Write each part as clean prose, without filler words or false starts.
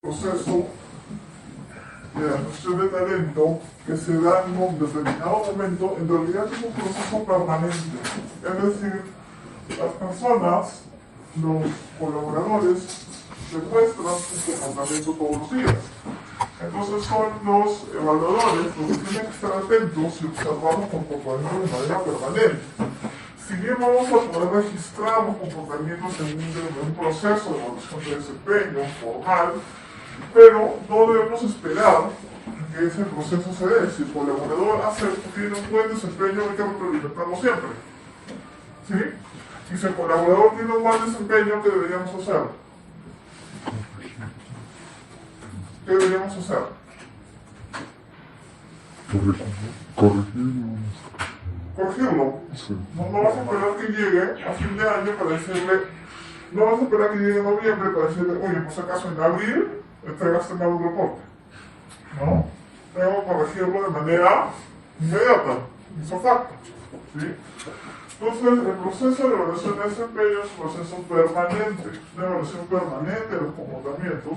proceso de adquisición de talento que se da en un determinado momento, en realidad es un proceso permanente. Es decir, las personas, los colaboradores, demuestran su comportamiento todos los días. Entonces son los evaluadores los que tienen que estar atentos y observar los comportamientos de manera permanente. Si bien vamos a poder registrar los comportamientos en un proceso de evaluación de desempeño formal, pero no debemos esperar que ese proceso se dé. Si el colaborador tiene un buen desempeño, hay que retroalimentarlo siempre. ¿Sí? Y si el colaborador tiene un mal desempeño, ¿qué deberíamos hacer? ¿Qué deberíamos hacer? Corregirlo. Sí. No vas a esperar que llegue a fin de año para decirle, no vas a esperar que llegue en noviembre para decirle, oye, por si acaso en abril entregaste mal un reporte. ¿No? Tengo que corregirlo de manera inmediata, ipso facto. ¿Sí? Entonces, el proceso de evaluación de desempeño es un proceso permanente, una evaluación permanente de los comportamientos,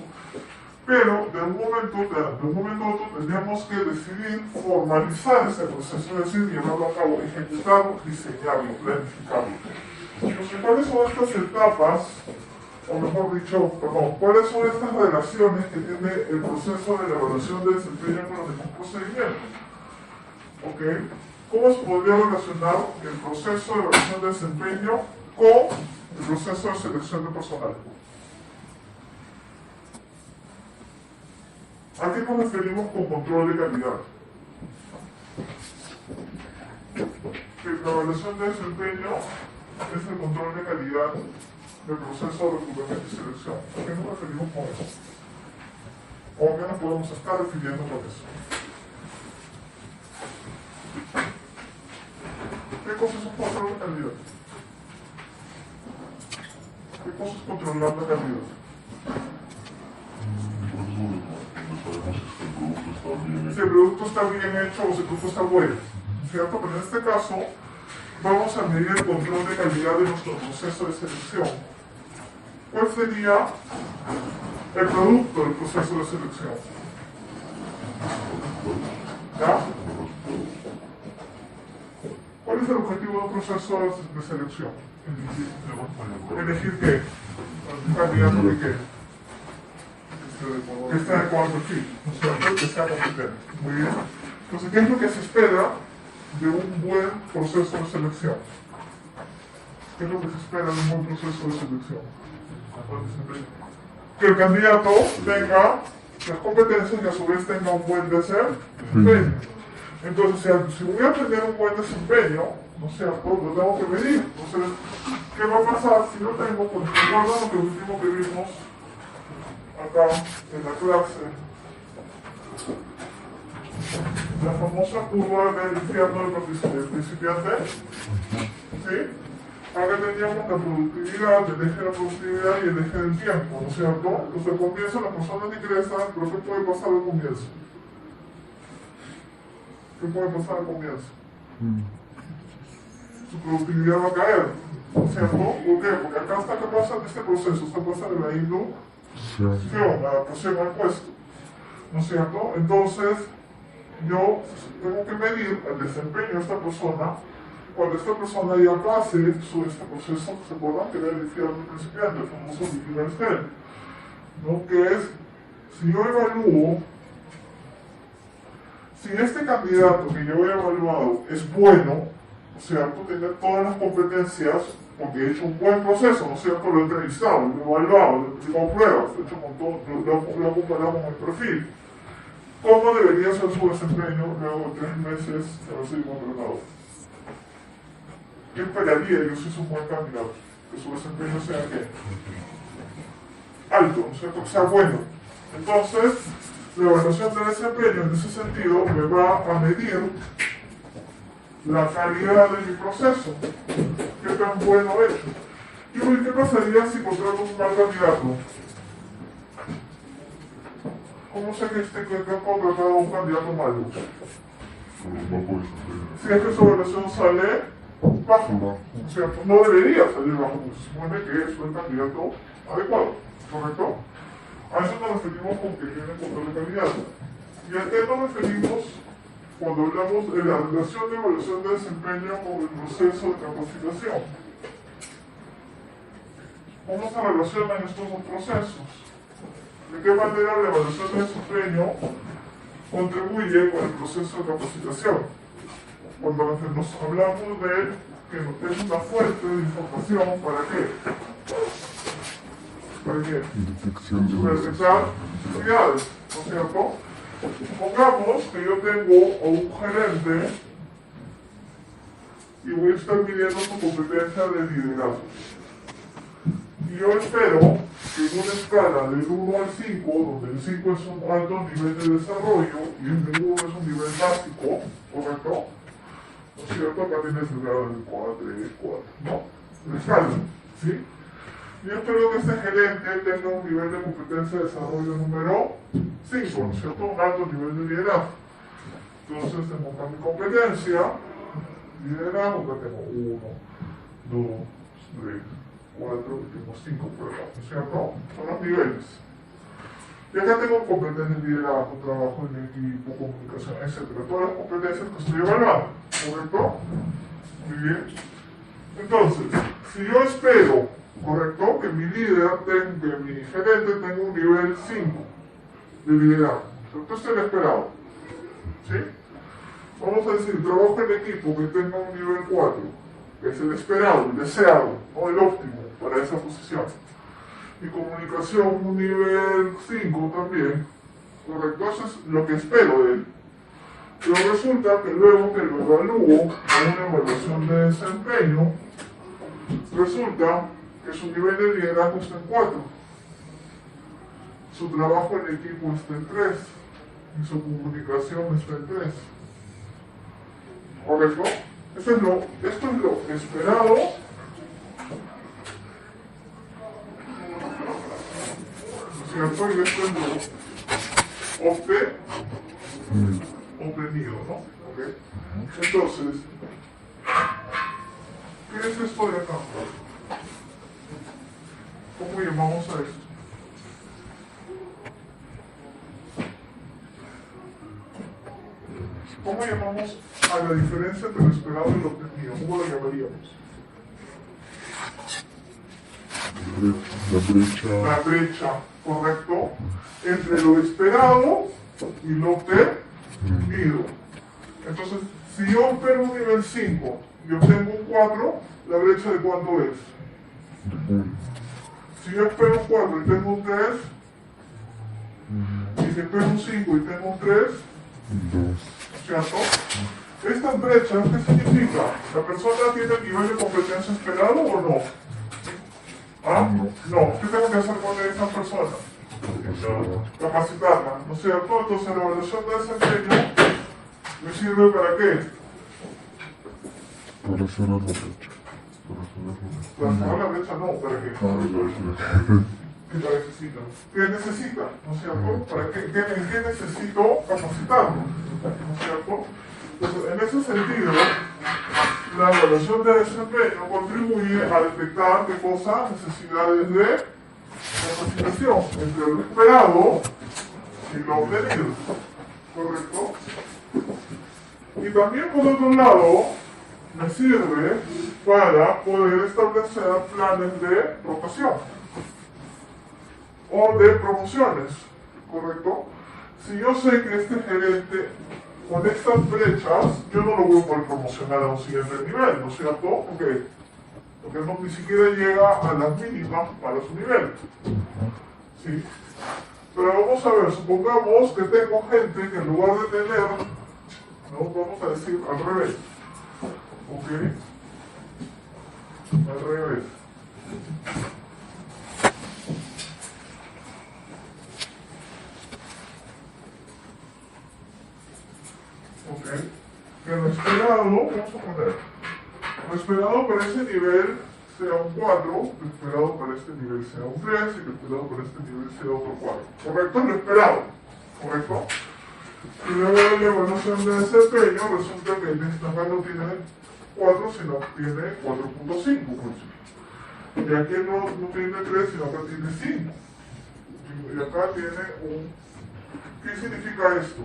pero de un momento a otro tendríamos que decidir formalizar ese proceso, es decir, llevarlo a cabo, ejecutarlo, diseñarlo, planificarlo. Entonces, ¿cuáles son estas etapas, o mejor dicho, cuáles son estas relaciones que tiene el proceso de la evaluación de desempeño con los demás procedimientos? ¿Ok? ¿Cómo se podría relacionar el proceso de evaluación de desempeño con el proceso de selección de personal? ¿A qué nos referimos con control de calidad? Que la evaluación de desempeño es el control de calidad del proceso de reclutamiento y selección. ¿A qué nos referimos con eso? ¿O a qué nos podemos estar refiriendo con eso? ¿Qué cosa es un control de calidad? ¿Qué cosa es controlar la calidad? Si el producto está bien hecho o si el producto está bueno, ¿cierto? Pero en este caso vamos a medir el control de calidad de nuestro proceso de selección. ¿Cuál sería el producto del proceso de selección? ¿Ya? ¿Cuál es el objetivo de un proceso de selección? ¿Elegir qué? ¿Un candidato de qué? Que esté adecuado al perfil, ¿no es cierto? Que sea competente. Muy bien. Entonces, ¿qué es lo que se espera de un buen proceso de selección? ¿Qué es lo que se espera de un buen proceso de selección? Que el candidato tenga las competencias y a su vez tenga un buen desempeño. Entonces, si voy a tener un buen desempeño, ¿no es cierto? Lo tengo que medir. Entonces, ¿qué va a pasar si no tengo? Pues recuerda lo que último que vimos acá en la clase, la famosa curva del infierno del principiante, ¿sí? Acá teníamos la productividad, el eje de la productividad y el eje del tiempo, ¿no es cierto? Entonces al comienzo las personas ingresan, pero ¿qué puede pasar al comienzo? ¿Qué puede pasar al comienzo? Su productividad va a caer, ¿no es cierto? ¿Por qué? Porque acá está que pasa en este proceso, está pasando la inducción, la adaptación al puesto, ¿no es cierto? Entonces, yo tengo que medir el desempeño de esta persona cuando esta persona ya pase este proceso que se acuerdan que era el infierno del principiante, el famoso beginner's hell, ¿no? Que es, si yo evalúo, si este candidato que yo he evaluado es bueno, ¿no es cierto? Tiene todas las competencias, porque he hecho un buen proceso, ¿no es cierto? Lo he entrevistado, lo he evaluado, lo he aplicado pruebas, lo he hecho con todo, lo he comparado con el perfil. ¿Cómo debería ser su desempeño luego de 3 meses de haber sido contratado? ¿Qué esperaría yo si es un buen candidato? Que su desempeño sea ¿qué? Alto, ¿no es cierto? Que sea bueno. Entonces, la evaluación de desempeño en ese sentido me va a medir la calidad de mi proceso, qué tan bueno he hecho. ¿Y qué pasaría si contrato un mal candidato? ¿Cómo sé que he contratado a un candidato malo? Si es que su evaluación sale bajo, ¿no es cierto? No debería salir bajo, porque se supone que es un candidato adecuado, ¿correcto? A eso nos referimos con que tiene control de calidad. ¿Y a qué nos referimos cuando hablamos de la relación de evaluación de desempeño con el proceso de capacitación? ¿Cómo se relacionan estos dos procesos? ¿De qué manera la evaluación de desempeño contribuye con el proceso de capacitación? Cuando nos hablamos de que es una fuente de información, ¿para qué? ¿Para qué? Para detectar actividades, ¿no es cierto? Supongamos que yo tengo a un gerente y voy a estar midiendo su competencia de liderazgo. Y yo espero que en una escala del 1 al 5, donde el 5 es un alto nivel de desarrollo y el 1 es un nivel básico, ¿correcto? ¿No es cierto? Acá tienes el grado del 4, 3, 4, ¿no? La escala, ¿sí? Yo espero que este gerente tenga un nivel de competencia de desarrollo número 5, ¿no es cierto? Un alto nivel de liderazgo. Entonces, en cuanto a mi competencia, liderazgo, acá tengo 1, 2, 3, 4, y tengo 5 por acá, ¿no es cierto? Son los niveles. Y acá tengo competencias de liderazgo, trabajo en equipo, comunicación, etc. Todas las competencias que estoy evaluando, ¿correcto? Muy bien. Entonces, si yo espero, ¿correcto?, que mi líder, que mi gerente tenga un nivel 5 de liderazgo, ¿cierto? Esto es el esperado, ¿sí? Vamos a decir, trabajo en equipo que tenga un nivel 4, que es el esperado, el deseado, o el óptimo para esa posición. Y comunicación un nivel 5 también, ¿correcto? Eso es lo que espero de él. Pero resulta que luego que lo evalúo en una evaluación de desempeño, resulta que su nivel de liderazgo está en 4, su trabajo en equipo está en 3 y su comunicación está en 3. ¿Correcto? Esto es lo esperado ¿cierto? Y esto es lo obtenido, ¿no? ¿Okay? Entonces, ¿qué es esto de acá? ¿Cómo llamamos a esto? ¿Cómo llamamos a la diferencia entre lo esperado y lo obtenido? ¿Cómo lo llamaríamos? La brecha, correcto, entre lo esperado y lo obtenido. Entonces, si yo espero un nivel 5 y obtengo un 4, ¿la brecha de cuánto es? Si yo espero un 4 y tengo un 3, y si espero un 5 y tengo un 3, ¿cierto? Estas brechas, ¿qué significa? ¿La persona tiene el nivel de competencia esperado o no? ¿Ah? No. ¿Qué tengo que hacer con esa persona? Capacitarla, ¿no es cierto? Entonces la evaluación de desempeño me sirve ¿para qué? Para cerrar la brecha. Para cerrar la brecha no, ¿para qué? ¿Qué necesita? ¿Qué necesita? ¿No es cierto? ¿Para qué? ¿En qué necesito capacitarlo? ¿No es cierto? Entonces, en ese sentido, la evaluación de desempeño contribuye a detectar qué cosa, necesidades de capacitación entre lo esperado y lo obtenido, ¿correcto? Y también, por otro lado, me sirve para poder establecer planes de rotación o de promociones, ¿correcto? Si yo sé que este gerente con estas brechas, yo no lo voy a poder promocionar a un siguiente nivel, ¿no es cierto? Porque no, ni siquiera llega a las mínimas para su nivel. ¿Sí? Pero vamos a ver, supongamos que tengo gente que en lugar de tener, ¿no? Vamos a decir al revés. ¿Ok? Al revés. ¿Ok? Que lo esperado, vamos a poner, lo esperado para ese nivel sea un 4, lo esperado para este nivel sea un 3 y lo esperado para este nivel sea otro 4. ¿Correcto? Lo esperado. ¿Correcto? Y luego de la evaluación de desempeño resulta que en esta acá no tiene 4, sino tiene 4.5, por ejemplo. Y aquí no tiene 3, sino acá tiene 5. Y acá tiene un... ¿Qué significa esto?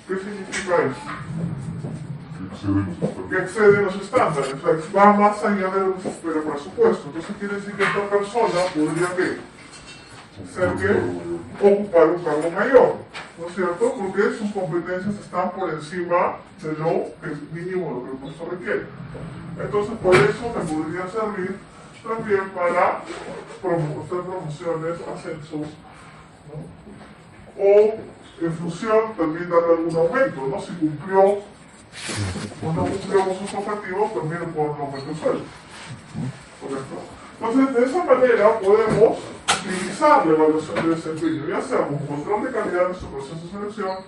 ¿Qué significa esto? Que excede los estándares, o sea, va más allá de lo que se espera para su puesto. Entonces quiere decir que esta persona podría ser que ocupar un cargo mayor, ¿no es cierto? Porque sus competencias están por encima de lo que es mínimo, lo que el puesto requiere. Entonces por eso me podría servir también para hacer promociones, ascensos, ¿no? O en función también darle algún aumento, ¿no? Si cumplió o no cumplió con sus objetivos, también por un aumento de sueldo. ¿Correcto? Entonces, de esa manera podemos utilizar la evaluación de desempeño, ya sea como control de calidad de su proceso de selección,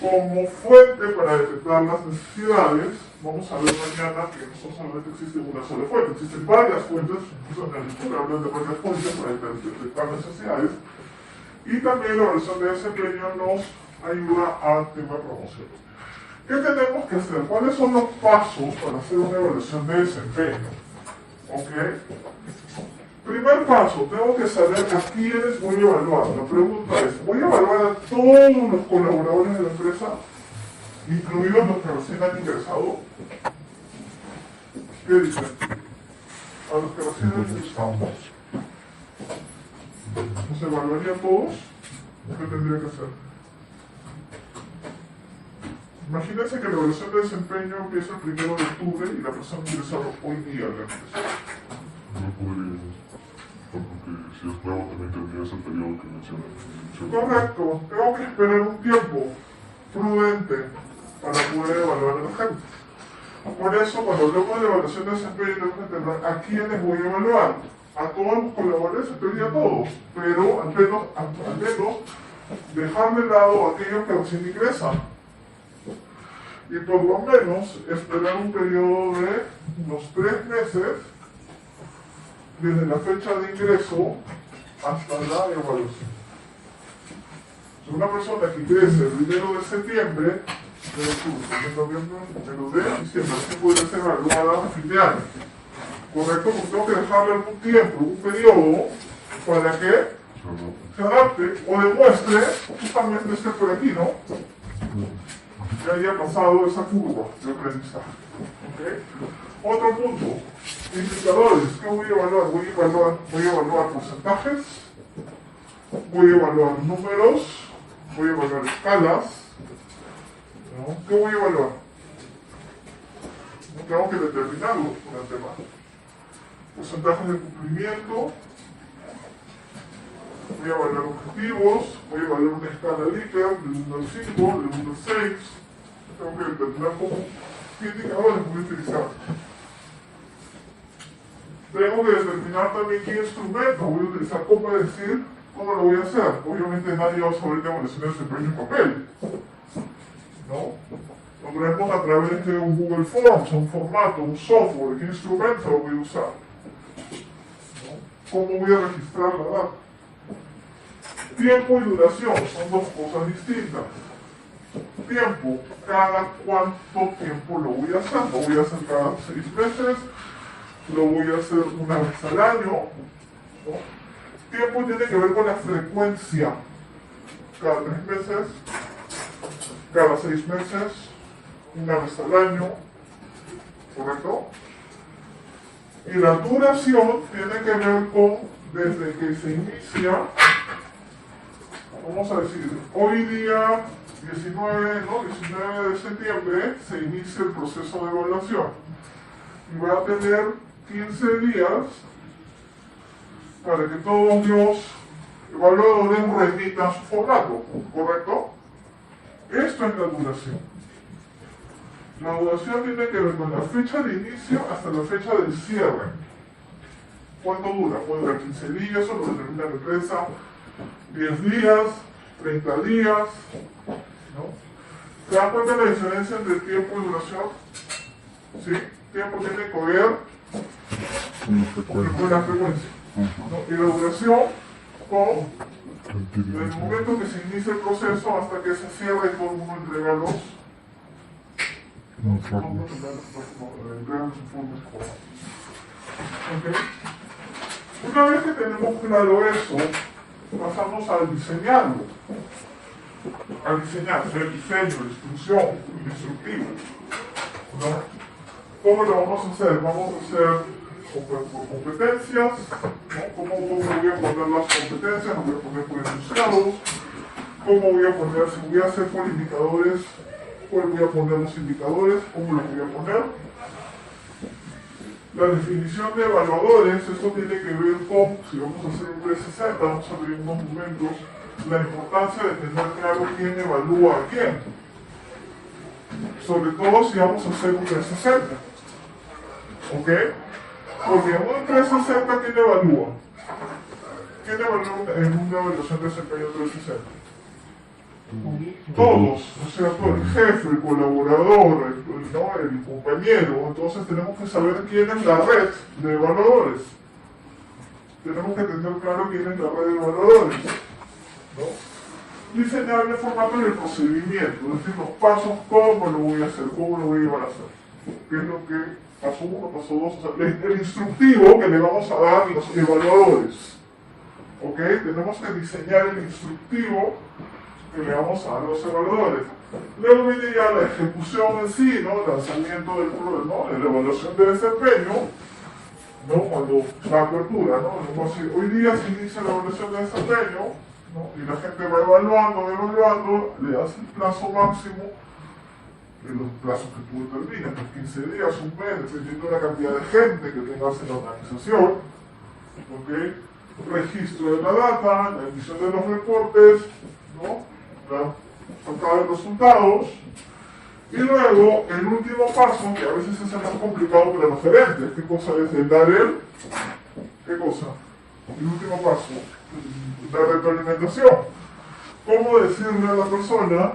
como fuente para detectar las necesidades. Vamos a ver mañana que no solamente existe una sola fuente, existen varias fuentes, incluso en el estudio hablan de varias fuentes para detectar necesidades. Y también la evaluación de desempeño nos ayuda al tema de promoción. ¿Qué tenemos que hacer? ¿Cuáles son los pasos para hacer una evaluación de desempeño? ¿Ok? Primer paso, tengo que saber a quiénes voy a evaluar. La pregunta es, ¿voy a evaluar a todos los colaboradores de la empresa, incluidos los que recién han ingresado? ¿Qué dicen? A los que recién han ingresado. ¿Los evaluaría a todos? ¿Qué tendría que hacer? Imagínense que la evaluación de desempeño empieza el 1 de octubre y la persona ingresa hoy día a la empresa. No podría, porque si es nuevo también tendrías el periodo que mencionas. Correcto, tengo que esperar un tiempo prudente para poder evaluar a la gente. Por eso, cuando hablamos de evaluación de desempeño, tenemos que entender a quiénes voy a evaluar. A todos los colaboradores, estoy a todos, pero al menos dejar de lado a aquellos que recién ingresan. Y por lo menos esperar un periodo de unos 3 meses desde la fecha de ingreso hasta la evaluación. Si una persona que ingrese el 1 de septiembre, de octubre, de noviembre, de diciembre, así puede ser evaluada a fin de año. ¿Correcto? Porque tengo que dejarle algún tiempo, un periodo, para que se adapte o demuestre justamente este por aquí, ¿no? Que haya pasado esa curva de aprendizaje. ¿Okay? Otro punto, indicadores. ¿Qué voy a evaluar? Voy a evaluar porcentajes, voy a evaluar números, voy a evaluar escalas, ¿no? ¿Qué voy a evaluar? Tengo que determinarlo con el tema. Porcentajes de cumplimiento, voy a evaluar objetivos, voy a evaluar una escala Likert del 1 al 5, del 1 al 6. Tengo que determinar qué indicadores voy a utilizar. Tengo que determinar también qué instrumento voy a utilizar, cómo decir, cómo lo voy a hacer. Obviamente nadie va a saber de evaluación de desempeño en papel, ¿no? Lo traemos a través de un Google Forms, un formato, un software, qué instrumento lo voy a usar, ¿no? ¿Cómo voy a registrar la data? Tiempo y duración son dos cosas distintas. Tiempo, cada cuánto tiempo lo voy a hacer. Lo voy a hacer cada 6 meses, lo voy a hacer una vez al año, ¿no? Tiempo tiene que ver con la frecuencia. Cada 3 meses, cada 6 meses, una vez al año, ¿correcto? Y la duración tiene que ver con desde que se inicia, vamos a decir, hoy día 19 de septiembre se inicia el proceso de evaluación y va a tener 15 días para que todos los evaluadores remitan su formato, ¿correcto? Esto es la duración. La duración tiene que ver con la fecha de inicio hasta la fecha del cierre. ¿Cuánto dura? Puede durar 15 días, eso lo determina la empresa, 10 días, 30 días, ¿no? ¿Se dan cuenta de la diferencia entre tiempo y duración? ¿Sí? Tiempo tiene que ver con la frecuencia, ¿no? Y la duración con el momento que se inicia el proceso hasta que se cierra y todo el mundo entrega los informes. ¿Ok? Una vez que tenemos claro eso, pasamos al diseñarlo. Al diseñar, o sea, el diseño, la instrucción, el instructivo. ¿No? ¿Cómo lo vamos a hacer? Vamos a hacer por competencias, ¿no? ¿Cómo voy a poner las competencias? ¿Lo voy a poner por enunciados? ¿Cómo voy a poner? Si voy a hacer por indicadores, ¿cuál voy a poner los indicadores? ¿Cómo los voy a poner? La definición de evaluadores, esto tiene que ver con, si vamos a hacer un 360, vamos a ver en unos momentos, la importancia de tener claro quién evalúa a quién. Sobre todo si vamos a hacer un 360. ¿Ok? Porque en un 360, ¿quién evalúa? ¿Quién evalúa en una evaluación de desempeño 360? Todos, o sea, todo el jefe, el colaborador, ¿no? El compañero. Entonces tenemos que saber quién es la red de evaluadores. Tenemos que tener claro quién es la red de evaluadores, ¿no? Diseñar el formato y el procedimiento, es decir, los pasos, cómo lo voy a hacer, cómo lo voy a llevar a hacer. ¿Qué es lo que paso 1, paso 2? O sea, el instructivo que le vamos a dar a los evaluadores. ¿Ok? Tenemos que diseñar el instructivo que le vamos a dar a los evaluadores. Luego viene ya la ejecución en sí, ¿no? El lanzamiento del programa, ¿no? La evaluación de desempeño, ¿no? Cuando la apertura, ¿no? Entonces, hoy día se inicia la evaluación de desempeño, ¿no? Y la gente va evaluando, le das el plazo máximo, en los plazos que tú determinas, los 15 días, un mes, dependiendo de la cantidad de gente que tengas en la organización, ¿ok? Registro de la data, la emisión de los reportes, ¿no? La sacada de resultados, y luego el último paso, que a veces es el más complicado para los gerentes. ¿Qué cosa es el dar el? ¿Qué cosa? El último paso, la retroalimentación. ¿Cómo decirle a la persona,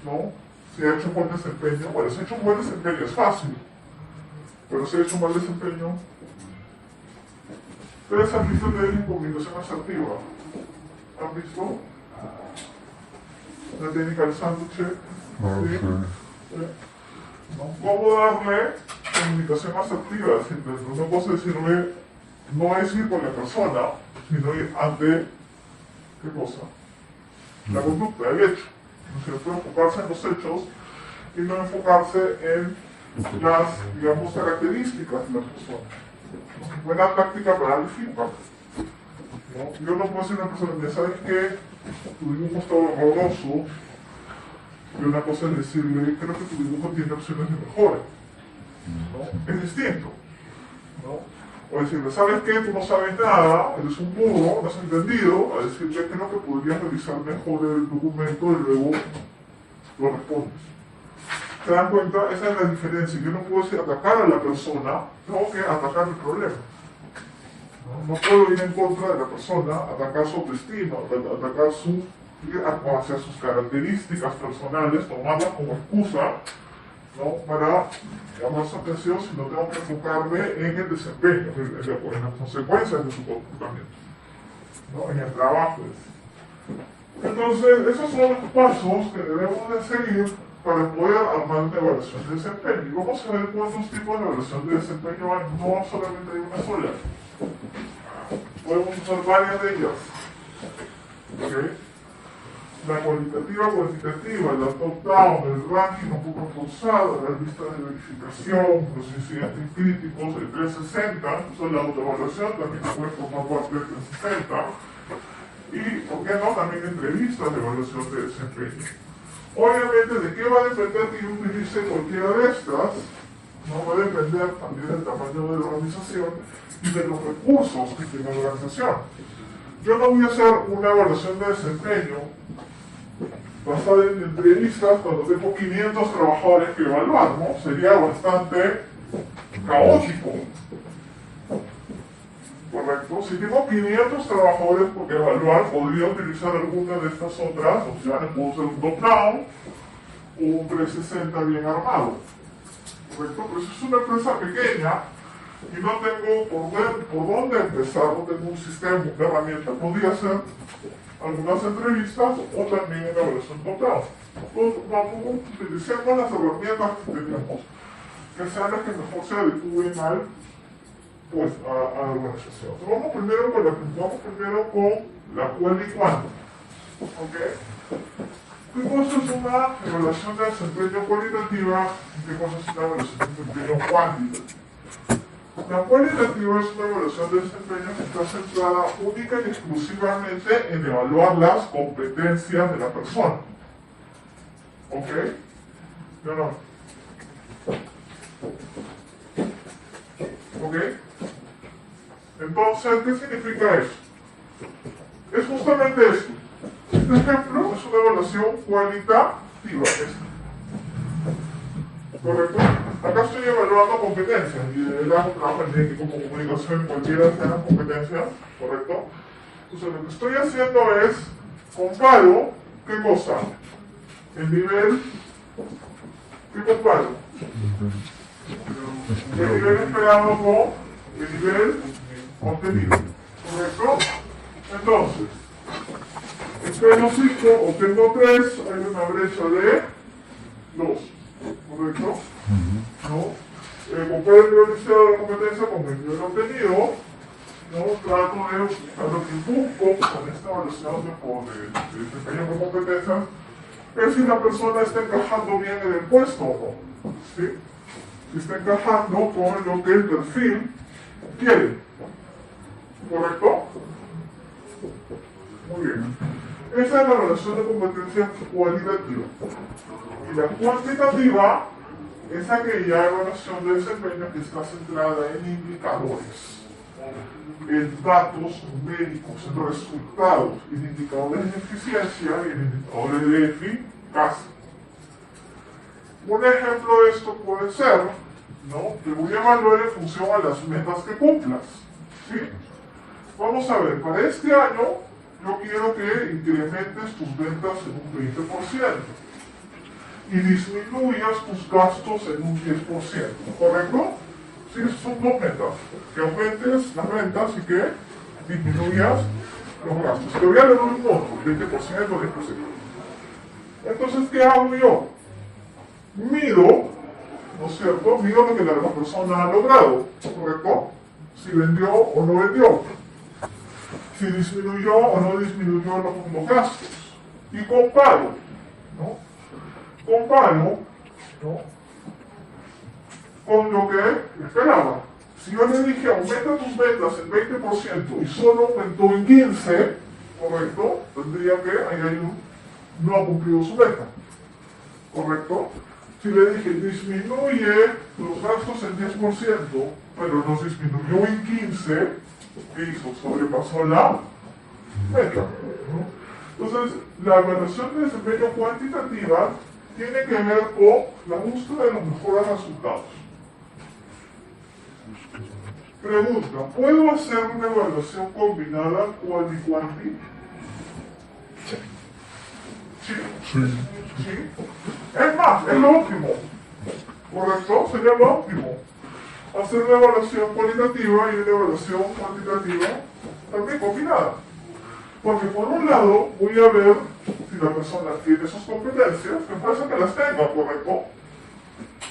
¿no? Si ha hecho buen desempeño? Bueno, si ha hecho un buen desempeño es fácil, pero si ha hecho un mal desempeño. ¿Ustedes han visto que hay una combinación asertiva? ¿Han visto? La técnica del sándwich. ¿Sí? ¿Cómo darle comunicación asertiva? Una cosa es decirle, no es ir con la persona, sino ir ante, ¿qué cosa? La conducta, el hecho. ¿No es cierto? Enfocarse en los hechos y no enfocarse en las, digamos, características de la persona. Buena táctica para el feedback. ¿No? Yo no puedo decir a una persona, ya sabes que tu dibujo está horroroso, y una cosa es decirle, creo que tu dibujo tiene opciones de mejora. ¿No? Es distinto. ¿No? O decirle, ¿sabes qué? Tú no sabes nada, eres un burro, no has entendido, a decirle, creo que podrías revisar mejor el documento y luego lo respondes. ¿Se dan cuenta? Esa es la diferencia. Yo no puedo decir atacar a la persona, tengo que atacar el problema. No puedo ir en contra de la persona, atacar su autoestima, atacar hacia sus características personales, tomarlas como excusa, ¿no? Para llamar su atención, sino tengo que enfocarme en el desempeño, en las consecuencias de su comportamiento, ¿no? En el trabajo. Entonces, esos son los pasos que debemos de seguir para poder armar una evaluación de desempeño. Y vamos a ver cuántos tipos de evaluación de desempeño hay, no solamente hay una sola. Podemos usar varias de ellas. ¿Okay? La cualitativa, cuantitativa, la top-down, el ranking un poco forzado, la lista de verificación, los incidentes críticos, el 360, son la autoevaluación, también puede formar parte del 360. Y, ¿por qué no?, también entrevistas de evaluación de desempeño. Obviamente, ¿de qué va a depender que yo utilice cualquiera de estas? No va a depender también del tamaño de la organización y de los recursos que tiene la organización. Yo no voy a hacer una evaluación de desempeño basada en entrevistas cuando tengo 500 trabajadores que evaluar, ¿no? Sería bastante caótico. Correcto. Si tengo 500 trabajadores por evaluar, podría utilizar alguna de estas otras opciones. Puedo hacer un top-down o un 360 bien armado. Correcto. Pero si es una empresa pequeña y no tengo por dónde empezar, no tengo un sistema, una herramienta, podría hacer algunas entrevistas o también una evaluación top-down. Vamos utilicemos las herramientas que tenemos, que sean las que mejor se adecúen al pues, a la organización. Entonces, vamos primero con la cual y cuándo. ¿Ok? ¿Qué cosa es una evaluación de desempeño cualitativa y qué cosa es una evaluación de desempeño cuantitativa? La cualitativa es una evaluación de desempeño que está centrada única y exclusivamente en evaluar las competencias de la persona. ¿Ok? ¿No, no? ¿Ok? Entonces, ¿qué significa eso? Es justamente esto. Este ejemplo es una evaluación cualitativa. ¿Correcto? Acá estoy evaluando competencias. Liderazgo, trabajo en equipo, comunicación, cualquiera de las competencias. ¿Correcto? Entonces, lo que estoy haciendo es comparo, ¿qué cosa? El nivel, ¿qué comparo? El nivel esperado con el nivel obtenido. ¿Correcto? Entonces, espero 5, obtengo 3, hay una brecha de 2. ¿Correcto? ¿No? Comparo el nivel deseado de la competencia con el nivel obtenido. ¿No? Trato de, a lo que busco con esta evaluación de desempeño por competencias es si la persona está encajando bien en el puesto o no. ¿Sí? Si está encajando con lo que el perfil quiere. ¿Correcto? Muy bien. Esa es la evaluación de competencia cualitativa. Y la cuantitativa es aquella evaluación de desempeño que está centrada en indicadores, en datos numéricos, en resultados, en indicadores de eficiencia y en indicadores de eficacia. Un ejemplo de esto puede ser, ¿no?, que voy a evaluar en función a las metas que cumplas. ¿Sí? Vamos a ver, para este año yo quiero que incrementes tus ventas en un 20% y disminuyas tus gastos en un 10%, ¿correcto? Sí, son dos metas, que aumentes las ventas y que disminuyas los gastos. Te voy a dar un monto, 20% o 10%. Entonces, ¿qué hago yo? Mido, ¿no es cierto? Mido lo que la persona ha logrado, ¿correcto? Si vendió o no vendió, si disminuyó o no disminuyó los gastos. Y comparo, ¿no? Comparo, ¿no?, con lo que esperaba. Si yo le dije aumenta tus ventas en 20% y solo aumentó en 15%, ¿correcto? Tendría que ahí no ha cumplido su meta, ¿correcto? Si le dije disminuye los gastos en 10%, pero nos disminuyó en 15%, ¿qué hizo? Sobrepasó la meta, ¿no? Entonces, la evaluación de desempeño cuantitativa tiene que ver con la búsqueda de los mejores resultados. Pregunta, ¿puedo hacer una evaluación combinada cual y cuanti? Sí. ¿Sí? Es más, es lo óptimo. ¿Correcto? Sería lo óptimo. Hacer una evaluación cualitativa y una evaluación cuantitativa también combinada. Porque por un lado voy a ver si la persona tiene sus competencias, me parece que las tenga, ¿correcto?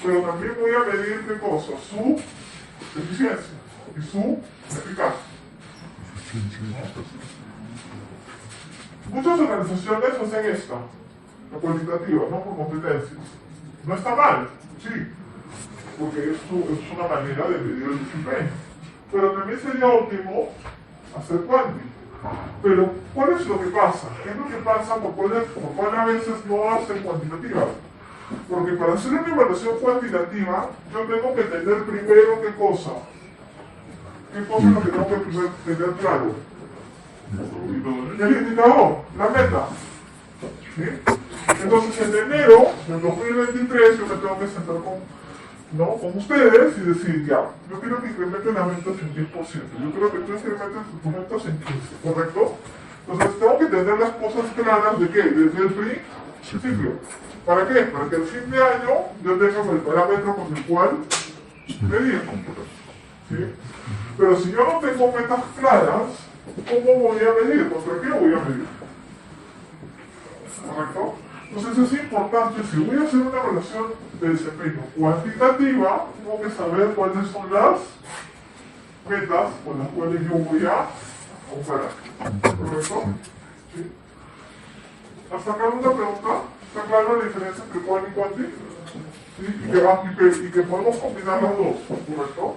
Pero también voy a medir qué cosa, su eficiencia y su eficacia. Muchas organizaciones hacen esta, la cuantitativa, no por competencias. No está mal, sí, porque es una manera de medir el desempeño. Pero también sería óptimo hacer cuántico. Pero, ¿cuál es lo que pasa? ¿Qué es lo que pasa por cuál a veces no hacen cuantitativa? Porque para hacer una evaluación cuantitativa, yo tengo que tener primero qué cosa. ¿Qué cosa es lo que tengo que tener claro? El indicador, la meta. ¿Sí? Entonces, en enero del 2023, yo me tengo que sentar con ustedes y decir, ya, yo quiero que incrementen las ventas en 10%, yo quiero que tú incrementes tus ventas en 15%, ¿correcto? Entonces, tengo que tener las cosas claras de qué, desde el principio. ¿Para qué? Para que al fin de año yo tenga el parámetro con el cual medir. ¿Sí? Pero si yo no tengo metas claras, ¿cómo voy a medir? ¿Contra qué voy a medir? ¿Correcto? Entonces es importante, si voy a hacer una evaluación de desempeño cuantitativa, tengo que saber cuáles son las metas con las cuales yo voy a comparar. ¿Correcto? ¿Sí? ¿Hasta acá una pregunta? ¿Está clara la diferencia entre cual y cuanti? ¿Sí? Y que podemos combinar las dos, ¿correcto?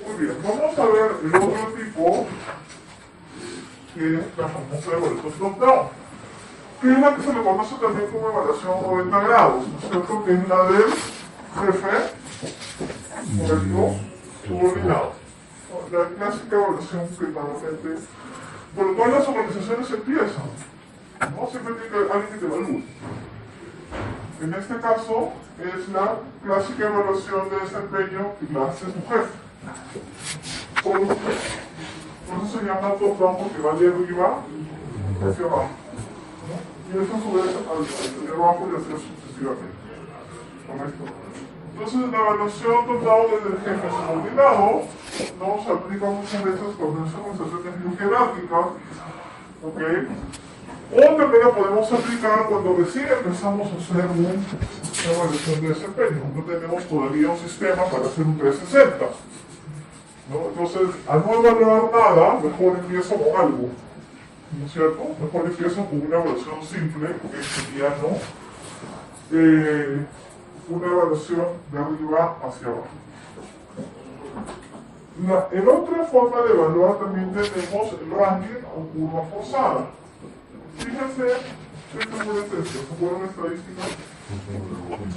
Muy bien, vamos a ver el otro tipo, que es la famosa evaluación top-down, que es la que se le conoce también como evaluación 90 grados, ¿no es cierto? Que es la del jefe, ¿correcto? Subordinado. La clásica evaluación que normalmente, por lo cual las organizaciones empiezan, ¿no? Siempre tiene que haber alguien que te evalúe. En este caso, es la clásica evaluación de desempeño que la hace su jefe. Por eso se llama top-down porque va de arriba hacia abajo, ¿no? Y eso a su vez al de abajo y hacia sucesivamente. ¿Correcto? Entonces la evaluación top-down desde el jefe subordinado nos aplica muchas veces cuando son organizaciones muy jerárquicas, ¿ok? O también la podemos aplicar cuando recién empezamos a hacer una evaluación de desempeño. No tenemos todavía un sistema para hacer un 360. ¿No? Entonces, al no evaluar nada, mejor empiezo con algo, ¿no es cierto? Mejor empiezo con una evaluación simple, que sería, ¿no? Una evaluación de arriba hacia abajo. En otra forma de evaluar también tenemos el ranking o curva forzada. Fíjense, ¿qué figura es esto? ¿Se acuerdan de estadística?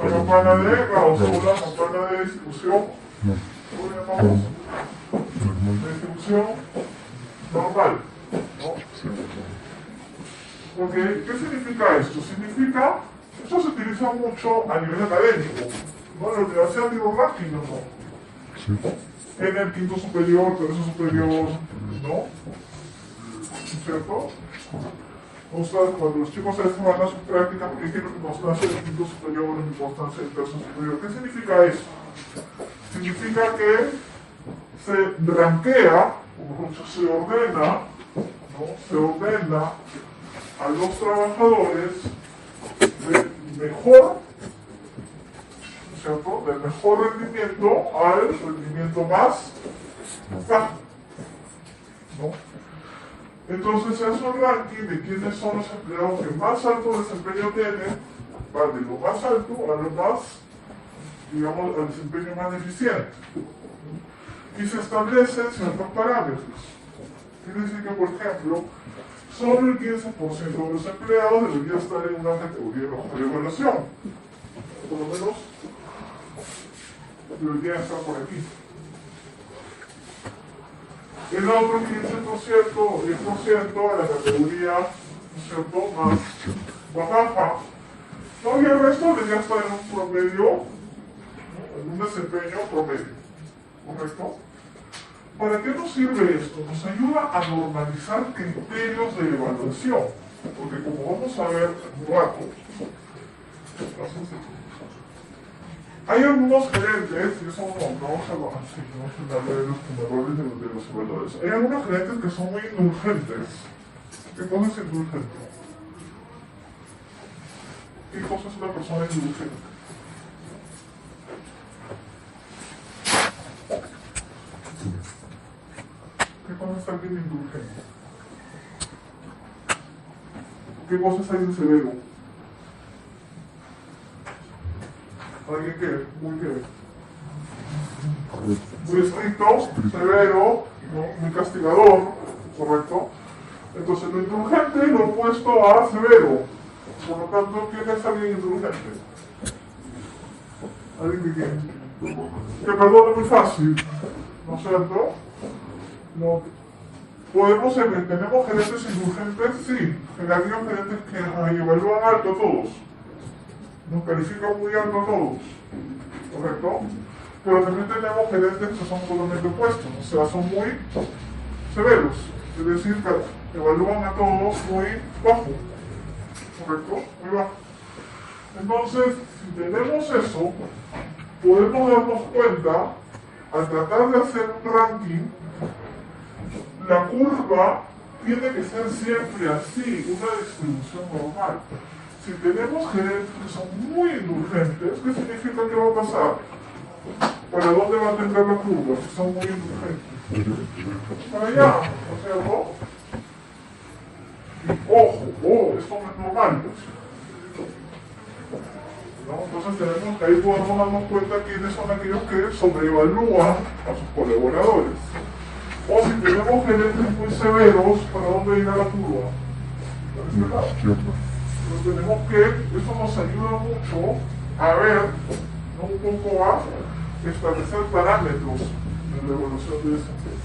La campana de Gauss o la campana de distribución. ¿Cómo llamamos? De distribución normal, ¿no? Ok, ¿qué significa esto? Significa, esto se utiliza mucho a nivel académico, ¿no? En la universidad digo ranking, ¿no? En el quinto superior, tercero superior, ¿no? ¿Cierto? Ustedes, cuando los chicos a veces van a sus prácticas, porque quiero que constancia del quinto superior, y constancia del tercero superior. ¿Qué significa eso? Significa que se rankea, o se ordena, ¿no? Se ordena a los trabajadores de mejor, ¿cierto? Del mejor rendimiento al rendimiento más bajo, ¿no? Entonces es un ranking de quiénes son los empleados que más alto desempeño tienen, va de lo más alto a lo más, digamos, al desempeño más deficiente. Y se establecen ciertos parámetros. Quiere decir que, por ejemplo, solo el 15% de los empleados debería estar en una categoría de evaluación. Por lo menos debería estar por aquí. El otro 15%, 10% a la categoría, ¿no es cierto?, más baja. No, y el resto debería estar en un promedio, ¿no? En un desempeño promedio. ¿Correcto? ¿Para qué nos sirve esto? Nos ayuda a normalizar criterios de evaluación. Porque como vamos a ver en un rato, hay algunos gerentes, y eso no vamos a hablar de los errores de los evaluadores. Hay algunos gerentes que son muy indulgentes. ¿Qué cosa es indulgente? ¿Qué cosa es una persona indulgente? ¿Qué cosa es alguien indulgente? ¿Qué cosa es alguien severo? Alguien que muy estricto, severo, ¿no? Muy castigador, ¿correcto? Entonces lo indulgente lo opuesto a severo. Por lo tanto, ¿quién es alguien indulgente? Alguien que perdona muy fácil, ¿no es cierto? No. ¿Tenemos gerentes indulgentes? Sí. Aquellos gerentes que evalúan alto a todos. Nos califican muy alto a todos. ¿Correcto? Pero también tenemos gerentes que son totalmente opuestos. O sea, son muy severos. Es decir, que evalúan a todos muy bajo. ¿Correcto? Muy bajo. Entonces, si tenemos eso, podemos darnos cuenta, al tratar de hacer un ranking, la curva tiene que ser siempre así, una distribución normal. Si tenemos gerentes que son muy indulgentes, ¿qué significa que va a pasar? ¿Para dónde va a tender la curva? Si son muy inteligentes. Para allá, ¿no es cierto? Y ojo, esto no es normal, pues. ¿No? Entonces tenemos que ahí podemos darnos cuenta quiénes son aquellos que sobreevalúan a sus colaboradores. O si tenemos gerentes muy severos, ¿para dónde irá la curva? Para este lado. Entonces tenemos que, eso nos ayuda mucho a ver, ¿no? Un poco a establecer parámetros en la evaluación de desempeño.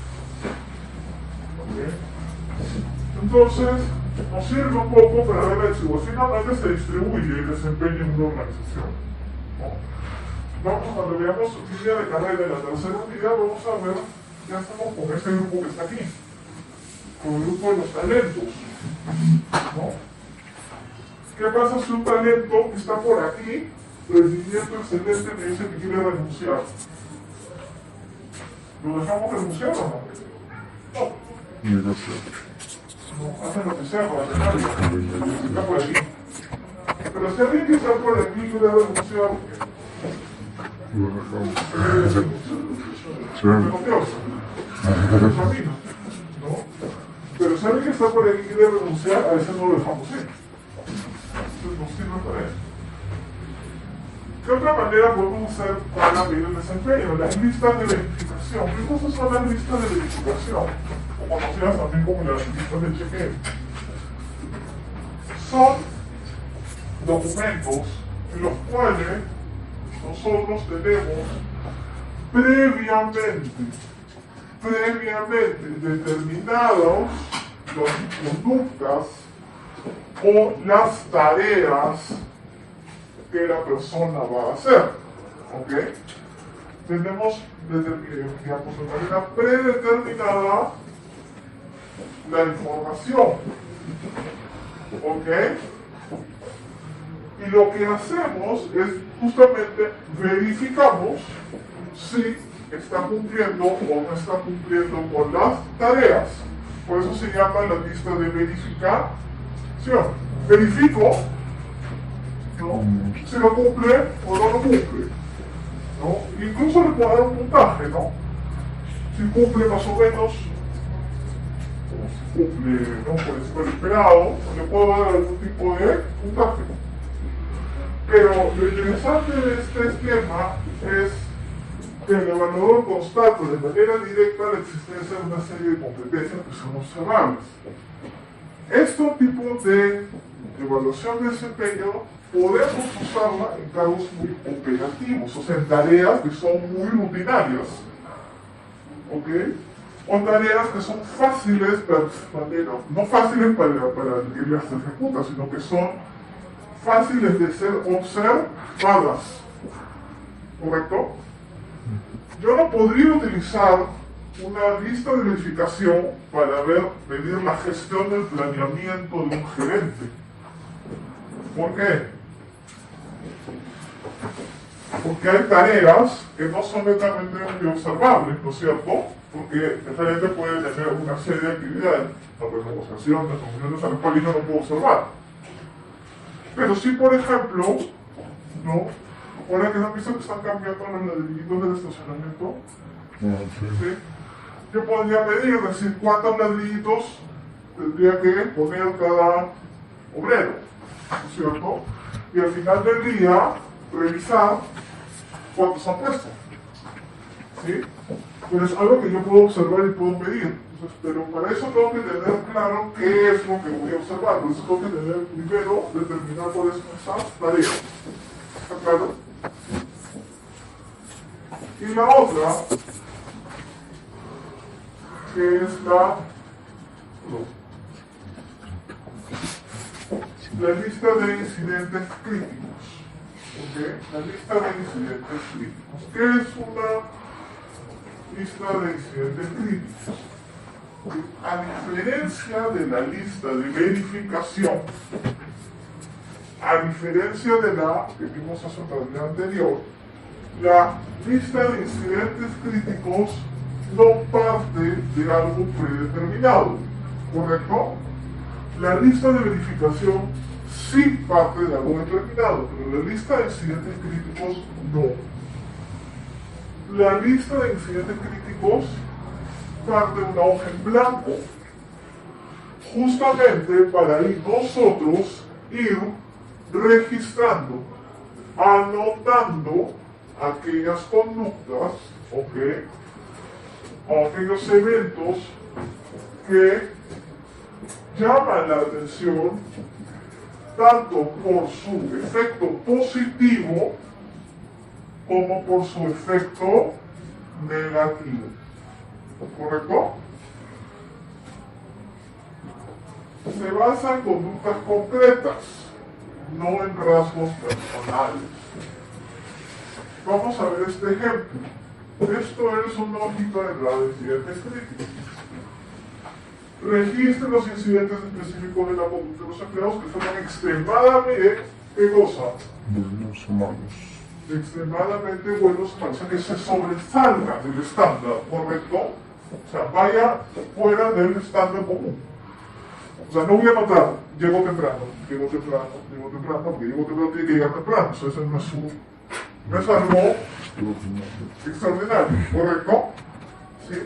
¿Okay? Entonces, nos sirve un poco para ver la distribución. Finalmente se distribuye el desempeño en una organización, ¿no? Vamos, cuando veamos línea de carrera en la tercera unidad, vamos a ver qué hacemos con este grupo que está aquí, con el grupo de los talentos, ¿no? ¿Qué pasa si un talento que está por aquí, rendimiento excelente, me dice que quiere renunciar? ¿Lo dejamos renunciar o no? No. No, hacen lo que sea para dejarlo. Está por aquí. Pero si alguien que está por aquí quiere renunciar, ¿no? Pero si alguien que está por aquí quiere renunciar, a ese no lo dejamos ir. Entonces nos sirve para eso. ¿Qué otra manera podemos hacer para medir el desempeño? Las listas de verificación. ¿Qué cosas son las listas de verificación? O conocidas también como las listas de chequeo. Son documentos en los cuales nosotros tenemos previamente determinados las conductas o las tareas que la persona va a hacer, ¿ok? Tenemos, digamos, de manera predeterminada la información, ¿ok? Y lo que hacemos es justamente verificamos si está cumpliendo o no está cumpliendo con las tareas. Por eso se llama la lista de verificación. Verifico, ¿no? Si lo cumple o no lo cumple, ¿no? Incluso le puedo dar un puntaje, ¿no? Si cumple más o menos, o si cumple, ¿no?, por encima del esperado, le puedo dar algún tipo de puntaje. Pero lo interesante de este esquema es que el evaluador constata de manera directa la existencia de una serie de competencias que son observables. Este tipo de evaluación de desempeño podemos usarla en cargos muy operativos, o sea, en tareas que son muy rutinarias, ¿ok? O tareas que son fáciles, no fáciles para que las ejecuta, sino que son fáciles de ser observadas, ¿correcto? Yo no podría utilizar una lista de verificación para medir la gestión del planeamiento de un gerente. ¿Por qué? Porque hay tareas que no son netamente muy observables, ¿no es cierto? Porque el gerente puede tener una serie de actividades, negociaciones, reuniones a las cuales yo no puedo observar. Pero sí, por ejemplo, ¿no? Ahora que no han visto que están cambiando los ladrillitos del estacionamiento, ¿sí? Yo podría medir, decir, cuántos ladrillitos tendría que poner cada obrero, ¿no es cierto? Y al final del día, revisar cuántos han puesto, ¿sí? Pero es algo que yo puedo observar y puedo medir. Entonces, pero para eso tengo que tener claro qué es lo que voy a observar. Por eso tengo que tener primero determinar cuáles son esas tareas. ¿Está claro? Y la otra, que es la lista de incidentes críticos. ¿Okay? La lista de incidentes críticos. ¿Qué es una lista de incidentes críticos? A diferencia de la lista de verificación, a diferencia de la que vimos hace un día anterior, la lista de incidentes críticos no parte de algo predeterminado, ¿correcto? La lista de verificación sí parte de algo determinado, pero la lista de incidentes críticos no. la lista de incidentes críticos parte de una hoja en blanco, justamente para ir nosotros ir registrando, anotando aquellas conductas, ¿ok? O aquellos eventos que llaman la atención tanto por su efecto positivo como por su efecto negativo. ¿Correcto? Se basa en conductas concretas, no en rasgos personales. Vamos a ver este ejemplo. Esto es una hojita de entrada de incidentes críticos. Registre los incidentes específicos de la conducta de los empleados que fueron extremadamente, ¿qué cosa? Buenos o malos. Extremadamente buenos, o sea, que se sobresalga del estándar, ¿correcto? O sea, vaya fuera del estándar común. O sea, no voy a notar, llego temprano, porque llego temprano, tiene que llegar temprano. O sea, eso no es algo extraordinario, ¿correcto? Sí.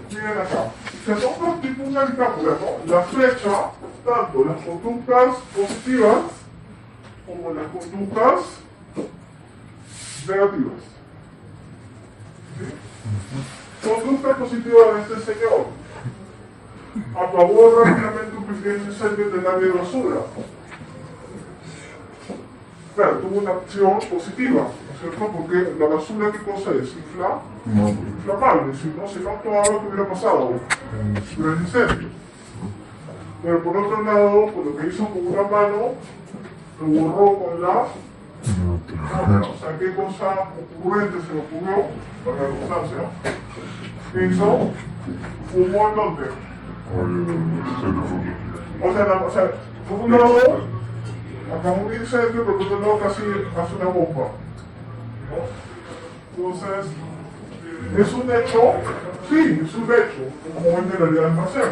Miren acá, se toma tipo una bitácora, ¿no? La fecha, tanto las conductas positivas como las conductas negativas. ¿Sí? Conducta positiva de este señor. Apagó rápidamente un pequeño incendio en el área de basura. Claro, tuvo una acción positiva, ¿no es cierto? Porque la basura, ¿qué cosa es? Inflamable, si no actuaba, ¿qué hubiera pasado? Pero el incendio. Pero por otro lado, por lo que hizo con una mano, lo borró con la otra. O sea, ¿qué cosa ocurrente se le ocurrió? Para la redundancia. ¿Qué hizo? Fumó en dónde. O sea, por un lado, acabó un incendio, pero por otro lado casi hace una bomba. ¿No? Entonces, ¿es un hecho? Sí, es un hecho, como en realidad el almacén.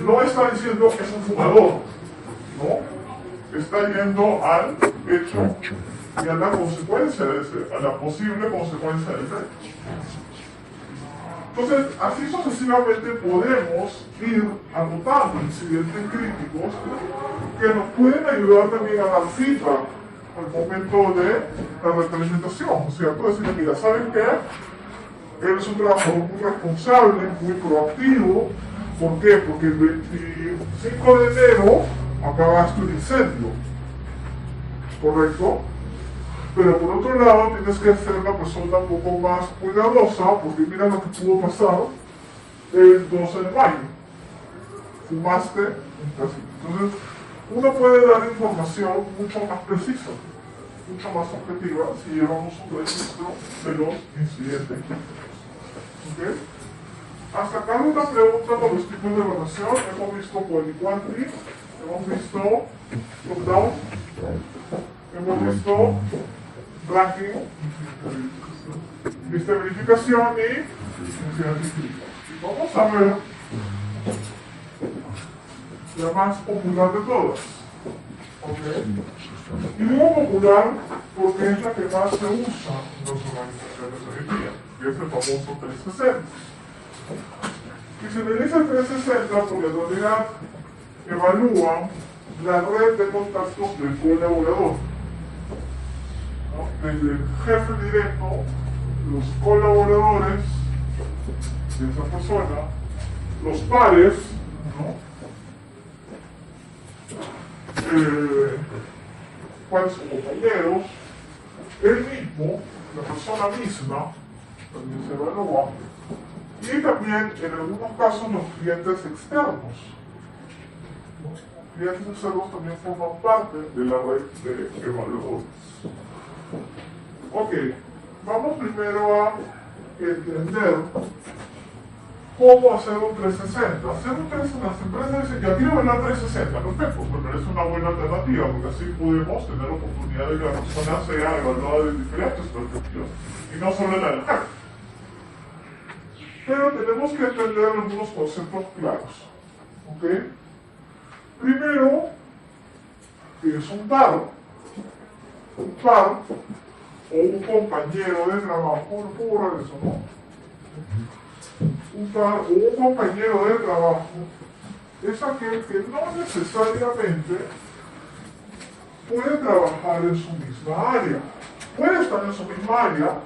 No está diciendo que es un fumador, ¿no? Está yendo al hecho y a la consecuencia de ese, a la posible consecuencia de ese hecho. Entonces, así sucesivamente podemos ir anotando incidentes críticos que nos pueden ayudar también a dar feedback al momento de la retroalimentación. O sea, tú decirle, mira, ¿saben qué? Eres un trabajador muy responsable, muy proactivo. ¿Por qué? Porque el 25 de enero acabaste un incendio. ¿Correcto? Pero por otro lado, tienes que ser una persona un poco más cuidadosa, porque mira lo que pudo pasar el 12 de mayo. Fumaste en casita. Entonces, uno puede dar información mucho más precisa, mucho más objetiva, si llevamos un registro de los incidentes. ¿Okay? Hasta acá una pregunta por los tipos de evaluación. Hemos visto quality, hemos visto top-down, hemos visto ranking, lista de verificación y vamos a ver la más popular de todas. ¿Okay? Y digo popular porque es la que más se usa en las organizaciones hoy en día, que es el famoso 360. Y se realiza el 360 porque en realidad evalúa la red de contactos del colaborador. Desde el jefe directo, los colaboradores de esa persona, los pares, ¿no? Cuáles son compañeros, él mismo, la persona misma, también se evalúa, y también en algunos casos los clientes externos. Los clientes externos también forman parte de la red de evaluadores. Ok, vamos primero a entender cómo hacer un 360. Hacer un 360, las empresas dicen, ya quiero evaluar 360, perfecto, me parece una buena alternativa, porque así podemos tener la oportunidad de que la persona sea evaluada de diferentes perspectivas, y no solo la del jefe. Pero tenemos que entender algunos conceptos claros. ¿Ok? Primero, ¿qué es un paro? un par o un compañero de trabajo, no puedo borrar eso, ¿no? Un par o un compañero de trabajo es aquel que no necesariamente puede trabajar en su misma área. Puede estar en su misma área,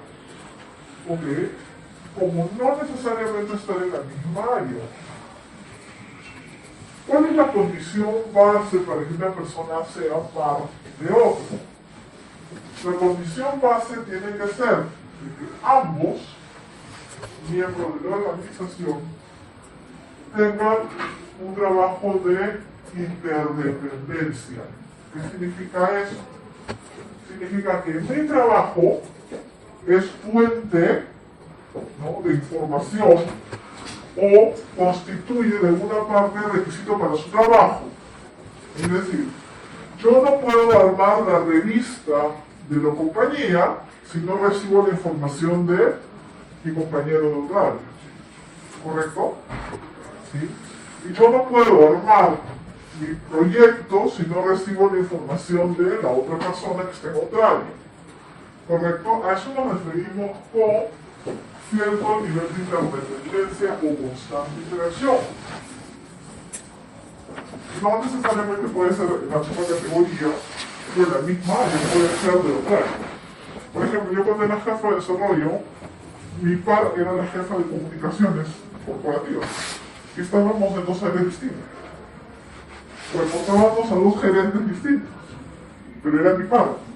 ¿ok? Como no necesariamente estar en la misma área. ¿Cuál es la condición base para que una persona sea par de otra? La condición base tiene que ser de que ambos miembros de la organización tengan un trabajo de interdependencia. ¿Qué significa eso? Significa que mi trabajo es fuente, ¿no?, de información o constituye de alguna parte el requisito para su trabajo. Es decir, yo no puedo armar la revista de la compañía si no recibo la información de mi compañero de otra área. ¿Correcto? ¿Sí? Y yo no puedo armar mi proyecto si no recibo la información de la otra persona que está en otra área. ¿Correcto? A eso nos referimos con cierto nivel de interdependencia o constante interacción. No necesariamente puede ser la misma categoría de la misma área, puede ser de otra área. Por ejemplo, yo cuando era jefa de desarrollo, mi par era la jefa de comunicaciones corporativas y estábamos en dos áreas distintas. Reportábamos a dos gerentes distintos, pero era mi par.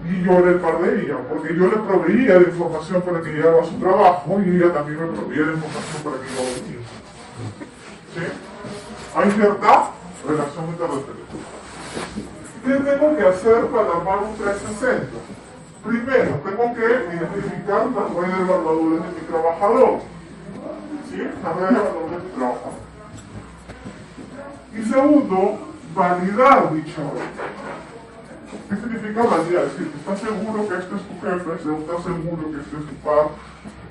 Y yo era el par de ella, porque yo le proveía de información para que llegara a su trabajo y ella también me proveía de información para que llegara a mi. ¿Sí? Hay cierta relación interdependiente. ¿Qué tengo que hacer para armar un 360? Primero, tengo que identificar las redes evaluadores de mi trabajador. ¿Sí? Las redes evaluadores de mi trabajador. Y segundo, validar dicha red. ¿Qué significa validar? Es decir, ¿estás seguro que este es tu jefe? ¿Estás seguro que este es tu par?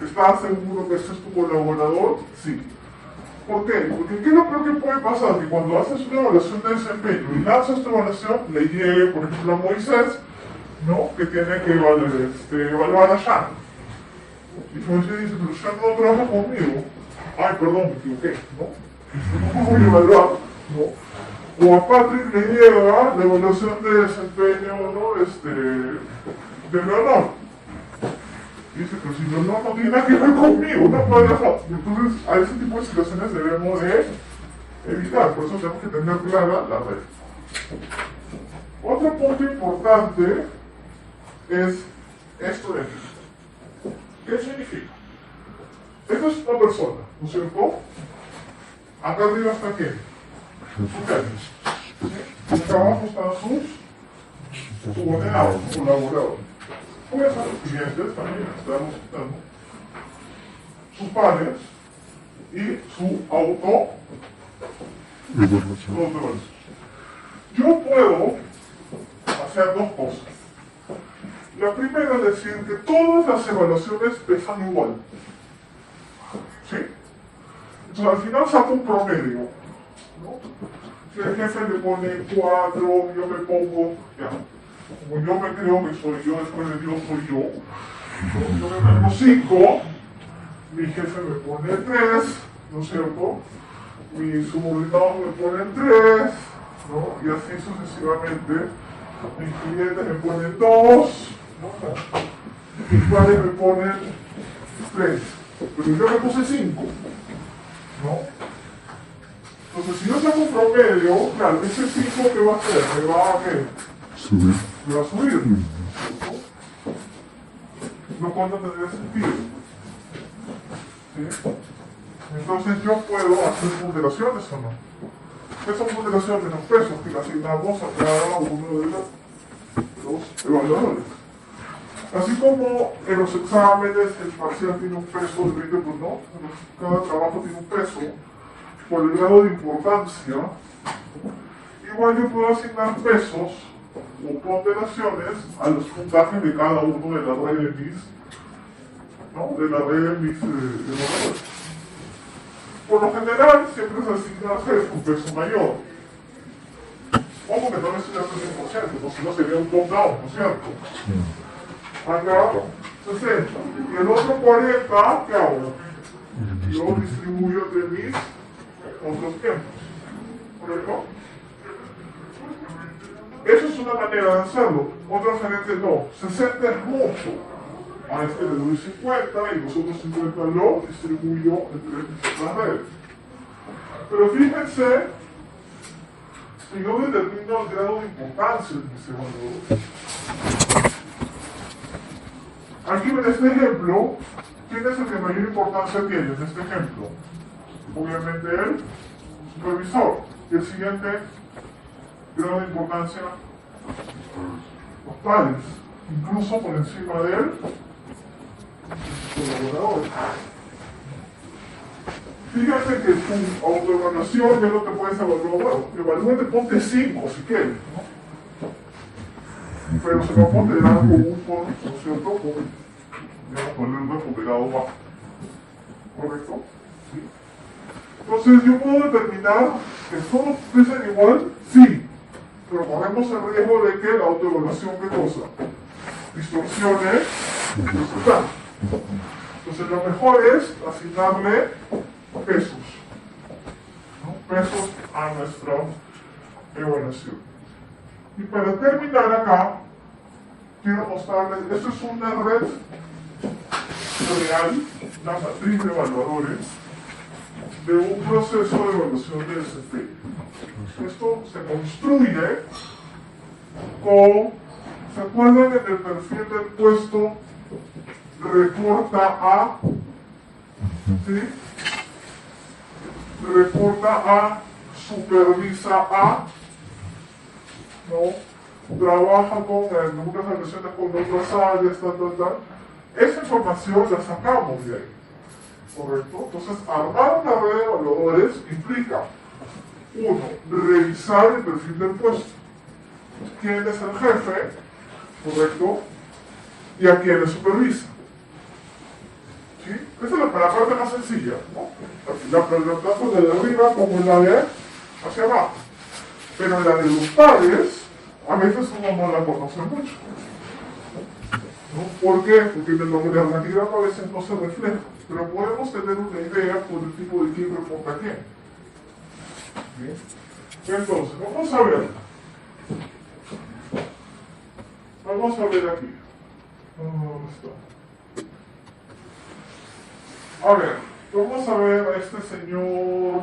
¿Estás seguro que este es tu colaborador? Sí. ¿Por qué? Porque ¿qué es lo peor que puede pasar? Que cuando haces una evaluación de desempeño y lanzas tu evaluación, le llegue, por ejemplo, a Moisés, ¿no?, que tiene que evaluar a Shan. Y Moisés dice, pero Shan no trabaja conmigo. Ay, perdón, me equivoqué, ¿no? No voy a evaluar, ¿no? O a Patrick le llega la evaluación de desempeño, ¿no?, de Leonor. Dice, pero si Leonor no tiene nada que ver conmigo, no puede dejar. Entonces, a ese tipo de situaciones debemos de evitar, por eso tenemos que tener clara la red. Otro punto importante es esto de aquí. ¿Qué significa? Esta es una persona, ¿no es cierto? Acá arriba está quién? Sus jefes. ¿Sí? Acá abajo están sus subordinados, sus colaboradores. Pueden ser sus clientes también, estamos sus pares y su autoevaluación. Yo puedo hacer dos cosas. La primera es decir que todas las evaluaciones pesan igual. ¿Sí? Entonces al final saco un promedio, ¿no? Si el jefe le pone 4, yo me pongo, ya, como yo me creo que soy yo, después de Dios soy yo, yo me pongo 5, mi jefe me pone 3, ¿no es cierto? Mis subordinados me ponen 3, ¿no? Y así sucesivamente. Mis clientes me ponen 2, ¿no? Mis padres me ponen 3, pero yo me puse 5, ¿no? Entonces, si yo saco un promedio, claro, ese 5 ¿qué va a hacer? ¿Me va a qué? Subir. Me va a subir, ¿no? No cuando tendría sentido. ¿Sí? Entonces yo puedo hacer ponderaciones o no. ¿Qué son ponderaciones? Los pesos que le asignamos a cada uno de los evaluadores. Así como en los exámenes el parcial tiene un peso de 20%, ¿no? Cada trabajo tiene un peso por el grado de importancia. Igual yo puedo asignar pesos o ponderaciones a los puntajes de cada uno de la red de mis, ¿no?, de la red de mis evaluadores. Por lo general siempre se asigna a jefe un peso mayor. Ojo que no necesitas un 100%, porque si no sería un top-down, ¿no es cierto? Acá, 60. Y el otro 40, ¿qué hago? Lo distribuyo entre mis otros tiempos. ¿Correcto? Eso es una manera de hacerlo. Otra gerente no. 60 es mucho. A este le doy 50 y los otros 50 lo distribuyo entre las redes. Pero fíjense, si yo determino el grado de importancia de ese valor. Aquí en este ejemplo, ¿quién es el que mayor importancia tiene en este ejemplo? Obviamente el supervisor. Y el siguiente grado de importancia, los padres, incluso por encima del colaborador. Fíjate que tu autoevaluación ya no te puedes evaluar, bueno, evalúate, ponte 5 si quieres, ¿no? Pero se va a ponderar con un por, ¿no es cierto? Con el ponderado bajo. ¿Correcto? ¿Sí? Entonces yo puedo determinar que todos pesen igual, sí, pero corremos el riesgo de que la autoevaluación, ¿qué cosa? Distorsione el resultado. Entonces lo mejor es asignarle pesos, ¿no? Pesos a nuestra evaluación. Y para terminar acá, quiero mostrarles, esto es una red real, una matriz de evaluadores, de un proceso de evaluación de desempeño. Esto se construye con, ¿se acuerdan en el perfil del puesto reporta a, ¿sí? Reporta a, supervisa a, ¿no? Trabaja con algunas relaciones con otras áreas, tal. Esa información la sacamos de ahí, ¿correcto? Entonces, armar una red de evaluadores implica, uno, revisar el perfil del puesto. ¿Quién es el jefe? ¿Correcto? Y a quién le supervisa. ¿Sí? Esa es la parte más sencilla, ¿no? Tanto de arriba como la de hacia abajo. Pero la de los padres, a veces uno no la conoce mucho. ¿No? ¿Por qué? Porque en el organigrama a veces no se refleja. Pero podemos tener una idea por el tipo de quién reporta a quién. ¿Bien? Entonces, vamos a ver. Vamos a ver aquí. ¿Dónde está? A ver, vamos a ver a este señor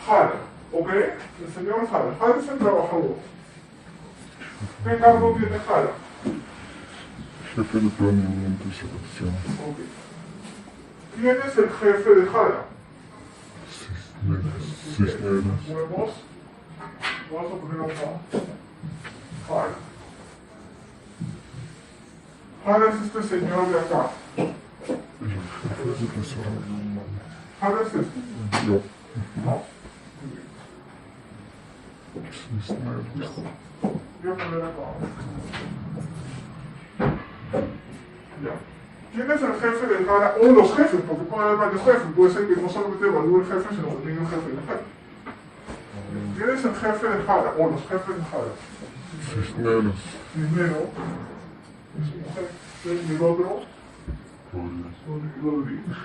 Jara, ¿ok? El señor Jara. Jara es el trabajador. ¿Qué cargo tiene Jara? Jefe de planeamiento y selección. Ok. ¿Quién es el jefe de Jara? Cisneros. Vamos a poner acá. Jara. Jara es este señor de acá. El jefe de desarrollo humano. Jara es este. Yo. ¿No? Cisneros. Voy a poner acá. Ya. ¿Quién es el jefe de Jara? O los jefes, porque puede haber varios jefes. Puede ser que no solamente evalúe el jefe, sino que tenga un jefe de jefe. ¿Quién es el jefe de Jara? O los jefes de Jara. Cisneros. Primero, es un jefe, y el otro, Rodríguez.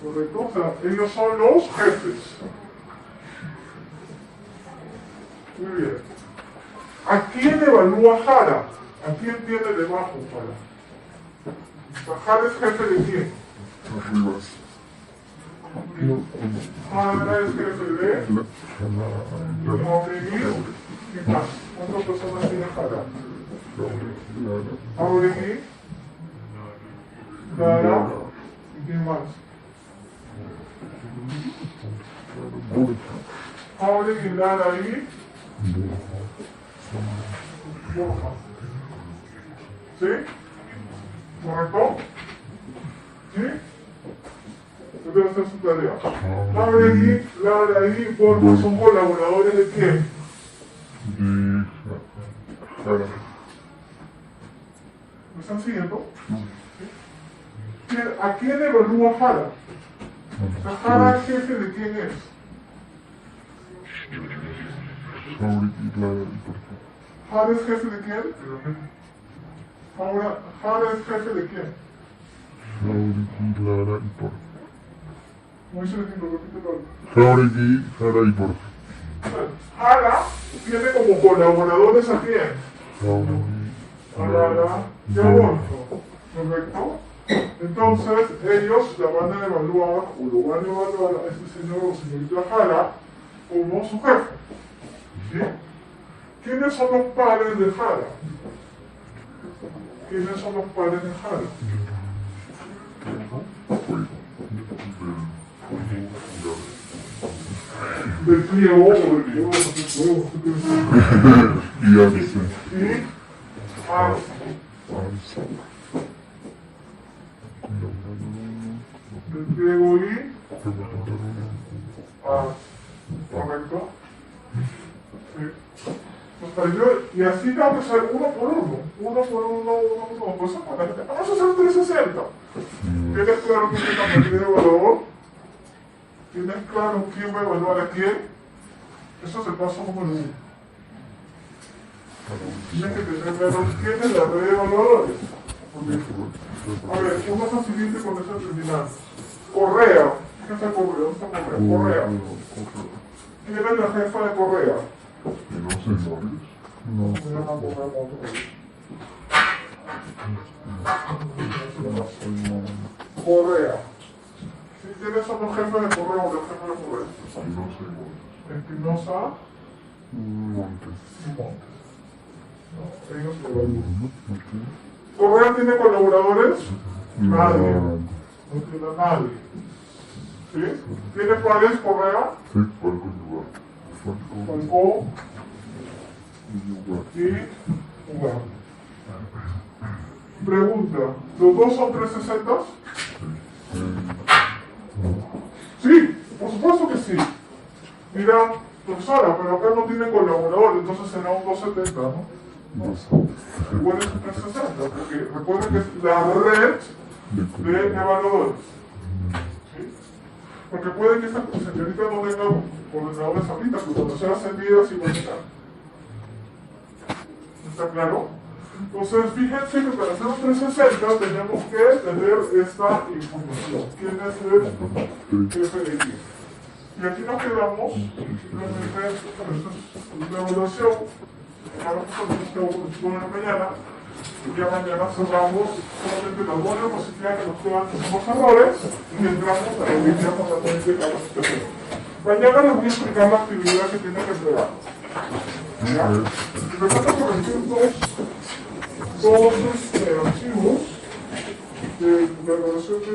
¿Correcto? O sea, ellos son los jefes. Muy bien. ¿A quién evalúa Jara? ¿A quién tiene debajo Jara? ¿Jara es jefe de quién? Arribas. Jara es jefe de Jauregui. ¿Qué más? ¿Cuántas personas tiene Jara? Jauregui, Lara, ¿y quién más? Jauregui, Lara y Borja. ¿Sí? ¿Correcto? ¿Sí? Debe hacer su tarea. Jauregui, Lara y Borja son colaboradores de quién? De Jara. ¿Me están siguiendo? ¿Sí? ¿A quién evalúa Jara? ¿Jara jefe de quién es? Jauregui, Lara y Porta. ¿Jara es jefe de quién? ¿Jara es jefe de quién? Jauregui, Lara y Porta. No dice el ejemplo, repítelo. Jauregui, Lara y Porta. Jara tiene como colaboradores a quién? Jauregui, A Lara y a Bolso, ¿correcto? Entonces ellos la van a evaluar o lo van a evaluar a este señor o señorita Jara como su jefe. ¿Sí? ¿Quiénes son los padres de Jara? ¿Quiénes son los padres de Jara? Del pliego o del pliego, Y Arce. y Arce. Del pliego y Arce. ¿Correcto? Sí. Nos pareció, y así tengo que ser uno por uno. Pues vamos a hacer un 360. ¿Tienes claro quién es la partida de evaluador? ¿Tienes claro quién va a evaluar a quién? Eso es el paso número 1. Tienes que tener claro quién es la red de evaluadores. A ver, uno facilite con esa terminal. Correa. ¿Qué está Correa? ¿Dónde está Correa? Correa. ¿Quién es la jefa de Correa? No sé, no. Se llama Correa Montoya. Correa. ¿Quiénes son los jefes de Correa o los jefes de Correa? No sé, Espinosa Montes. y Montes. No, ellos se evalúan. ¿Correa tiene colaboradores? Nadie. No tiene a nadie. ¿Sí? ¿Tiene pares Correa? Sí, Falco y Lugar. Falcó y Ugarte. Pregunta, ¿los dos son 360? Sí, por supuesto que sí. Mira, profesora, pero acá no tiene colaborador, entonces será un 270, ¿no? Igual es un 360, porque recuerden que es la red de evaluadores. ¿Sí? Porque puede que esta señorita no tenga ordenadores ahorita, pero cuando sea ascendida sí va a tener. ¿Está claro? Entonces, fíjense que para hacer un 360 tenemos que tener esta información. ¿Quién es el jefe de quién? Y aquí nos quedamos simplemente la evaluación. Ahora nosotros en la mañana, y ya mañana cerramos solamente las buenas diapositivas que nos quedan los errores y entramos a lo que queramos realmente capacitación. Mañana les voy a explicar la actividad que tienen que entregar. ¿Ya? Y me falta corregir dos archivos de la evaluación de